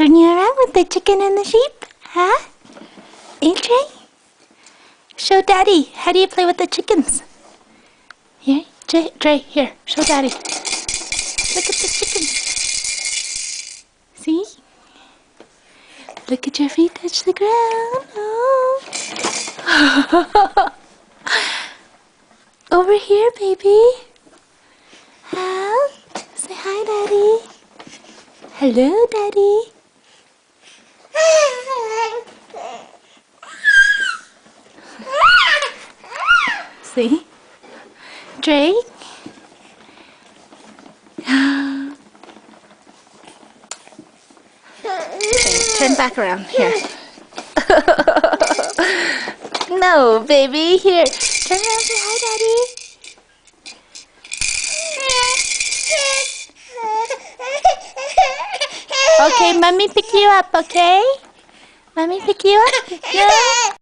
turn you around with the chicken and the sheep, huh? Trey? Show Daddy. How do you play with the chickens? Here, Trey, here. Show Daddy. Look at the chickens. See? Look at your feet touch the ground. Oh. Over here, baby. Huh? Say hi, Daddy. Hello, Daddy. See? Drake? Okay, turn back around. Here. No, baby. Here. Turn around, say hi, Daddy. Okay, Mommy pick you up, okay? Mommy pick you up? No?